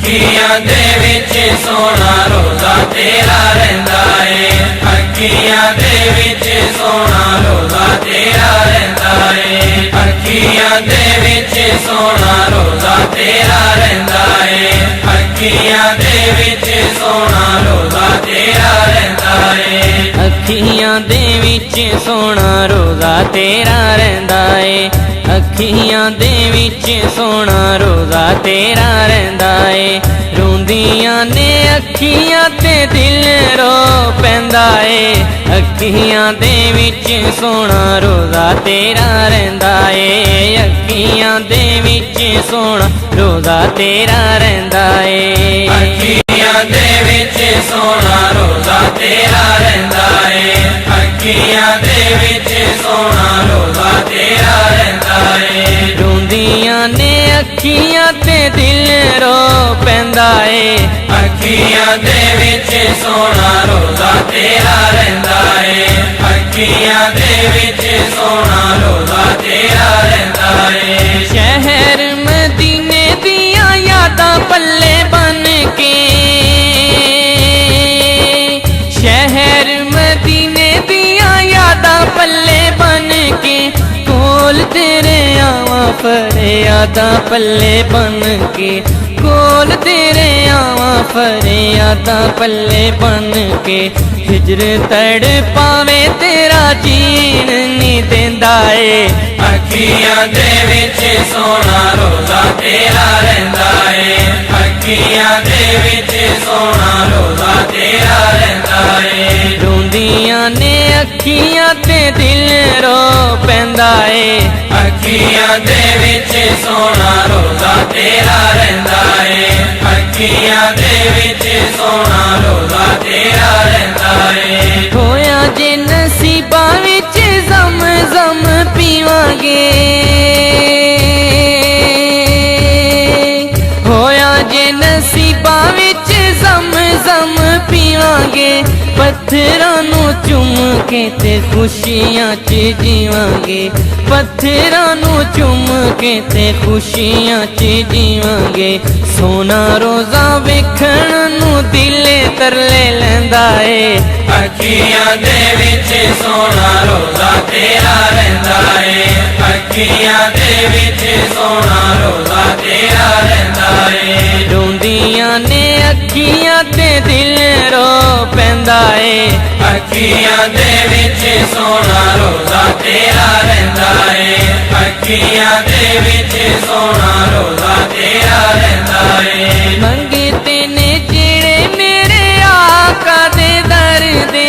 अखियां दे विच सोना रोज़ा तेरा रहिंदा है। अखियां दे विच सोना रोज़ा तेरा रहिंदा है। अखियां दे विच सोना रोज़ा तेरा रहिंदा है। अखियां दे विच सोना रोज़ा तेरा रहिंदा है। अखियां दे विच सोना रोज़ा तेरा रहिंदा है। अखियां दे विच सोना रोज़ा तेरा रहिंदा है। रोंदियां ने अखियां ते दिल रो पैंदा है। अखियां दे विच सोना रोज़ा तेरा रहिंदा है। अखियां दे विच सोना रोज़ा तेरा रहिंदा है। अखियां दे विच सोना रोज़ा तेरा रहिंदा है। अखियां दे विच सोना रोज़ा तेरा रहिंदा है। रोंदियां ने अखियां ते दिल रो पैंदा है। अखियां दे विच सोना रोज़ा तेरा रहिंदा है। अखियां दे विच सोना रोज़ा तेरा रहिंदा है। शहर मदीने दियां यादां पल्ले बन के, शहर मदीने दियां यादां पल्ले बन के, कोल तेरे आवां फरियादां पल्ले बन के, कोल तेरे आवां फरियादां पल्ले बन के। हिजर तड़ पावे तेरा जीन नी देंदा है। अखियां दे विच सोना रोज़ा तेरा रहिंदा है। अखियां दे विच सोना रोज़ा तेरा रहिंदा है। रोंदियां ने अखियां ते दिल रो पैंदा है। अखियां दे विच सोना रोज़ा तेरा रहिंदा है। अखियां दे विच सोना रोज़ा तेरा रहिंदा है। होया जे नसीबा विच ज़म ज़म पीवांगे, होया जे नसीबा विच ज़म ज़म पीवांगे। पत्थरां नू चुम के ते खुशियां च जीवांगे। पत्थरां नू चुम के ते खुशियां च जीवांगे। सोना रोज़ा वेखण नू दिल तरले लैंदा है। अखियां दे विच सोना रोज़ा तेरा रहिंदा है। अखियां दे विच सोना रोज़ा तेरा रहिंदा है। रोंदियां ने अखियां ते दिल रो पैंदा है। अखियां दे विच सोना रोज़ा तेरा रहिंदा है। अखियां दे विच सोना रोज़ा तेरा रहिंदा है। मंगते ने जेड़े मेरे आका दे दर दे,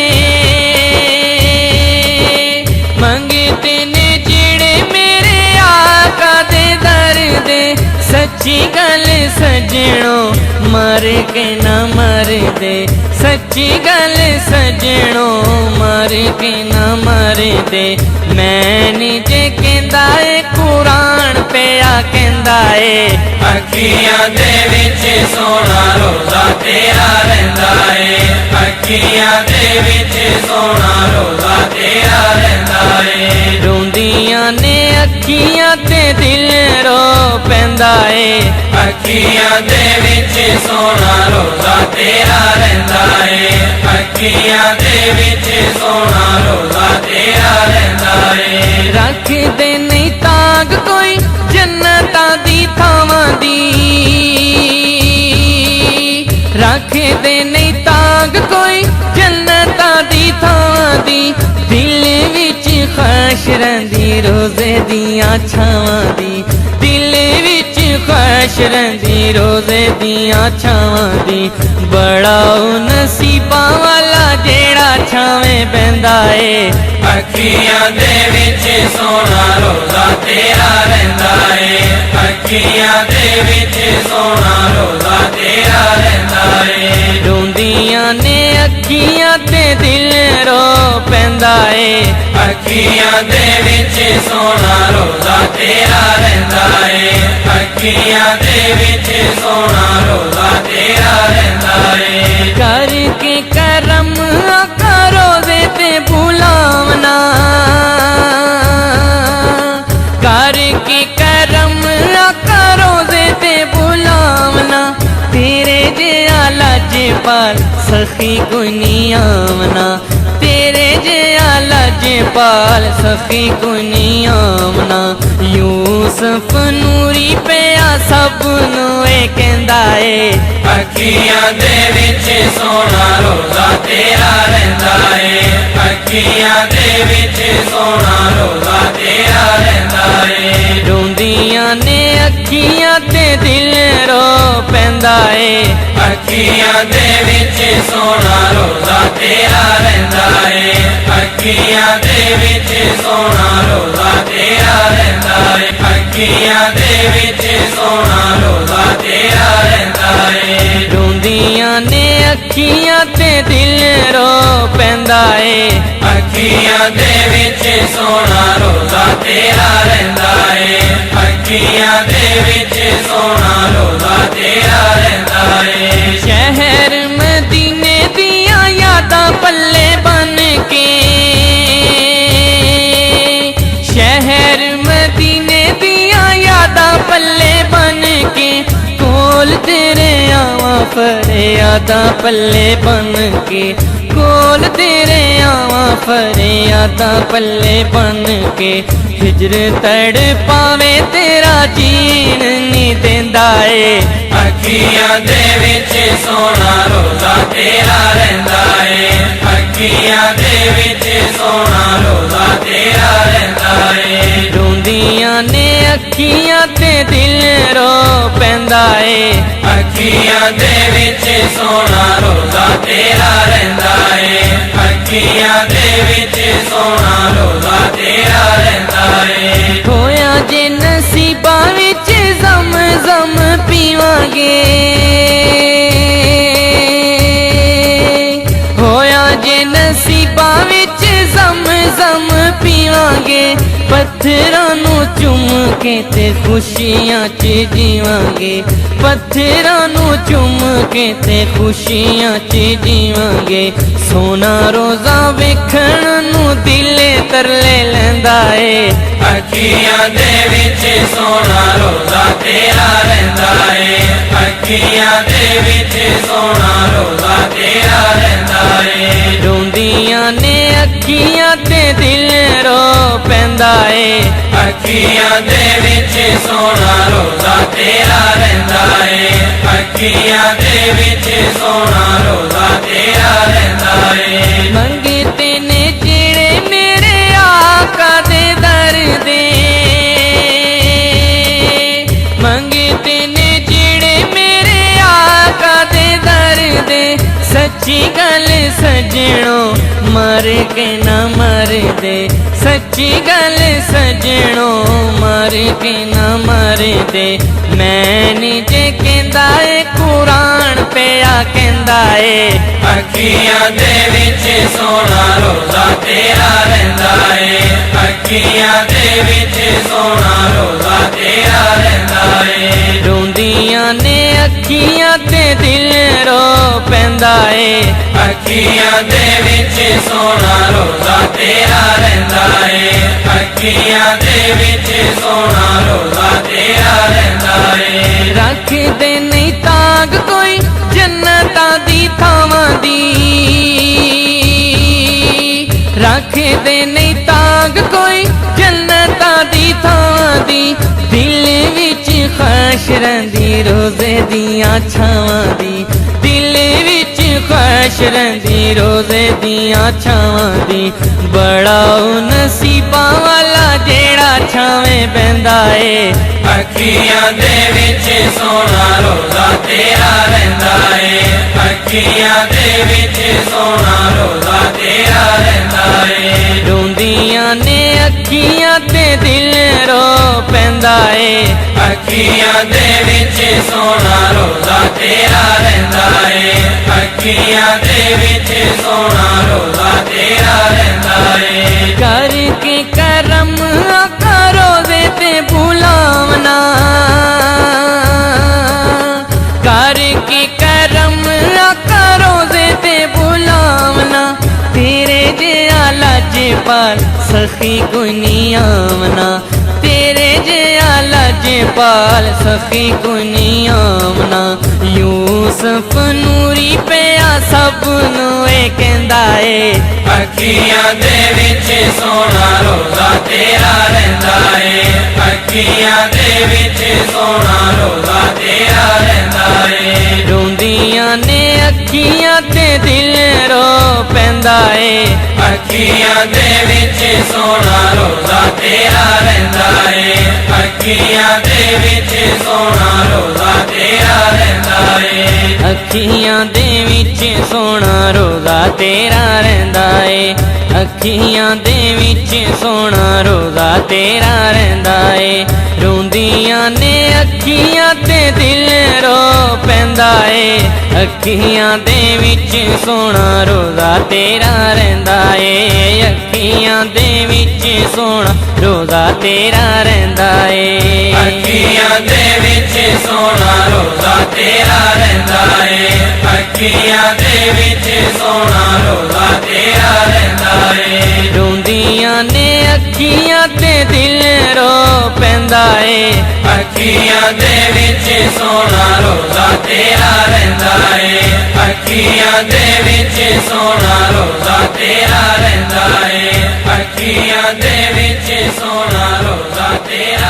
मंगते ने जेड़े मेरे आका दे दर दे। सच्ची गल सजणो मर के न मर दे। सच्ची गल सजणो मर के न मर दे। मैं नी जे कहंदा है कुरान पिया कहंदा है। अखियां दे विच सोना रोज़ा तेरा रहिंदा है। अखियां दे विच सोना रोज़ा तेरा रहिंदा है। रोंदियां ने अखियां ते दिल रो पैंदा है। अखियां दे विच सोना रोज़ा तेरा रहिंदा है। अखियां दे विच सोना रोज़ा तेरा रहिंदा है। रख दे नहीं ताग कोई जन्नतां दी थावां दी, रख दे नहीं ताग कोई जन्नतां दी थावां दी। दिल विच ख्वाहिश रहिंदी रोज़े दियां छावां दी। दिल विच ख्वाहिश रहिंदी रोज़े दियां छावां दी। बड़ा नसीबा वाला जेड़ा छावें बैंदा है। अखियां दे विच सोना रोज़ा तेरा रहिंदा है। अखियां दे विच सोना रोज़ा तेरा रहिंदा है। रोंदियां ने अखियां ते दिल रो पैंदा है। अखियां दे विच सोना रोज़ा तेरा रहिंदा है। अखियां दे विच सोना रोज़ा तेरा रहिंदा है। करके करम करो दे ते भुलावना, करके करम करो दे ते भुलावना। लाजपाल सखी कोई नहीं आमना, तेरे जिया लाजपाल सखी कोई नहीं आमना। यूसुफ नूरी पिया सब नूं ए कहंदा ए, अखियां दे विच सोना रोज़ा तेरा रहिंदा ए, अखियां दे विच सोना रोज़ा तेरा रहिंदा ए। रोंदियां ने अखियां ते दिल रो पैंदा ए, अखियां दे विच सोना रोज़ा तेरा रहिंदा ए, अखियां दे विच सोना रोज़ा तेरा रहिंदा ए, अखियां दे विच सोना रोज़ा तेरा रहिंदा ए। रोंदियां ने अखियां ते दिल रो पैंदा ए, अखियां दे विच सोना रोज़ा तेरा रहिंदा ए, अखियां दे विच सोना रोज़ा तेरा रहिंदा ए। शहर मदीने दियां यादां पल्ले बन के, शहर मदीने दियां यादां पल्ले बन के, कोल तेरे आवां फरियादां पल्ले बन के, कोल तेरे आवां फरियादां पल्ले बन के। हिजर तड़ पावे तेरा जीन नी देंदा ए, अखियां दे विच सोना रोज़ा तेरा रहिंदा ए, अखियां दे विच सोना रोज़ा तेरा रहिंदा ए। रोंदियां ने अखियां ते दिल रो पैंदा ए, अखियां दे विच सोना रोज़ा तेरा रहिंदा ए, अखियां दे विच सोना रोज़ा तेरा रहिंदा ए। होया जे नसीबां विच जम जम पीवांगे, होया जे नसीबां विच जम जम पीवांगे, पत्थरां नूं चुम के ते खुशियां च जीवांगे, पत्थरां नूं चुम के ते खुशियां च जीवांगे। सोना रोज़ा वेखण नूं दिले तरले लैंदा ए, अखियां दे विच सोना रोज़ा तेरा रहिंदा ए, अखियां दे विच सोना रोज़ा तेरा रहिंदा ए। रोंदियां ने अखियां ते दिल रो पैंदा ए, अखियां दे विच सोना रोज़ा तेरा रहिंदा ए, अखियां दे विच सोना रोज़ा तेरा रहिंदा ए। मंगते ने जेड़े मेरे आका दे दर दे, मंगते ने जेड़े मेरे आका दे दर दे, सच्ची गल सजणो मर के न मर दे, सच्ची गल सजणो मर के न मर दे। मैं नी जे कहंदा ए कुरान पिया कहंदा ए, अखियां दे विच सोना रोज़ा तेरा रहिंदा ए, अखियां दे विच सोना रोज़ा तेरा रहिंदा ए। रोंदियां ने अखियां ते दिल रो पैंदा ए, अखियां दे विच सोना रोज़ा तेरा रहिंदा ए, अखियां दे विच सोना रोज़ा तेरा रहिंदा ए। रख दे नहीं ताग कोई जन्नतां दी थावां दी, रख दे नहीं ताग कोई जन्नतां दी थावां दी, दिल विच ख्वाहिश रहिंदी रोज़े दियां छावां दी, दिल विच ख्वाहिश रहिंदी रोज़े दियां छावां दी। बड़ा ओ नसीबां वाला जेड़ा छावें बैंदा ए, अखियां दे विच सोना रोज़ा तेरा रहिंदा ए, अखियां दे विच सोना रोज़ा तेरा रहिंदा ए। रोंदियां ने अखियां ते दिल रो पैंदा ए, अखियां दे विच सोना रोज़ा तेरा रहिंदा ए, अखियां दे विच सोना रोज़ा तेरा रहिंदा ए। करके करम आका रोज़े ते बुलावना, करके करम आका रोज़े ते बुलावना, तेरे जिया लाजपाल सखी कोई नहीं आमना, तेरे जिया ਪਿਆ ਲਜਪਾਲ ਸਖੀ ਕੁਨੀ ਆਮਨਾ ਯੂਸਫ ਨੂਰੀ ਪਿਆ ਸਭ ਨੂੰ ਇਹ ਕਹਿੰਦਾ ਏ ਅੱਖੀਆਂ ਦੇ ਵਿੱਚ ਸੋਹਣਾ ਰੋਜ਼ਾ ਤੇਰਾ ਰਹਿੰਦਾ ਏ ਅੱਖੀਆਂ ਦੇ ਵਿੱਚ ਸੋਹਣਾ ਰੋਜ਼ਾ ਤੇਰਾ ਰਹਿੰਦਾ ਏ ਰੋਂਦੀਆਂ ਨੇ ਅੱਖੀਆਂ ਤੇ ਦਿਲ ਰੋ ਪੈਂਦਾ ਏ ਅੱਖੀਆਂ ਦੇ ਵਿੱਚ ਸੋਹਣਾ ਰੋਜ਼ਾ ਤੇਰਾ ਰਹਿੰਦਾ ਏ ਅੱਖੀਆਂ ਦੇ ਵਿੱਚ ਸੋਹਣਾ ਰੋਜ਼ਾ ਤੇਰਾ ਰਹਿੰਦਾ ਏ ਅੱਖੀਆਂ ਦੇ ਵਿੱਚ ਸੋਹਣਾ ਰੋਜ਼ਾ ਤੇਰਾ ਰਹਿੰਦਾ ਏ ਅੱਖੀਆਂ ਦੇ ਵਿੱਚ ਸੋਹਣਾ ਰੋਜ਼ਾ ਤੇਰਾ ਰਹਿੰਦਾ ਏ ਰੋਂਦੀਆਂ ਨੇ ਅੱਖੀਆਂ ਤੇ ਦਿਲ ਰੋ ਪੈਂਦਾ ਏ ਅੱਖੀਆਂ ਦੇ ਵਿੱਚ ਸੋਹਣਾ ਰੋਜ਼ਾ ਤੇਰਾ ਰਹਿੰਦਾ ਏ ਅੱਖੀਆਂ ਦੇ ਵਿੱਚ ਸੋਹਣਾ ਰੋਜ਼ਾ ਤੇਰਾ ਰਹਿੰਦਾ ਏ ਅੱਖੀਆਂ ਦੇ ਵਿੱਚ ਸੋਹਣਾ ਰੋਜ਼ਾ ਤੇਰਾ ਰਹਿੰਦਾ ਏ ਅੱਖੀਆਂ ਦੇ ਵਿੱਚ ਸੋਹਣਾ ਰੋਜ਼ਾ ਤੇਰਾ ਰਹਿੰਦਾ ਏ ਰੋਂਦੀਆਂ ਨੇ ਅੱਖੀਆਂ ਤੇ ਦਿਲ ਰੋ ਪੈਂਦਾ ਏ ਅੱਖੀਆਂ ਦੇ ਵਿੱਚ ਸੋਹਣਾ ਰੋਜ਼ਾ ਤੇਰਾ ਰਹਿੰਦਾ ਏ ਅੱਖੀਆਂ ਦੇ ਵਿੱਚ ਸੋਹਣਾ ਰੋਜ਼ਾ ਤੇਰਾ ਰਹਿੰਦਾ ਏ ਅੱਖੀਆਂ ਦੇ ਵਿੱਚ ਸੋਹਣਾ ਰੋਜ਼ਾ ਤੇਰਾ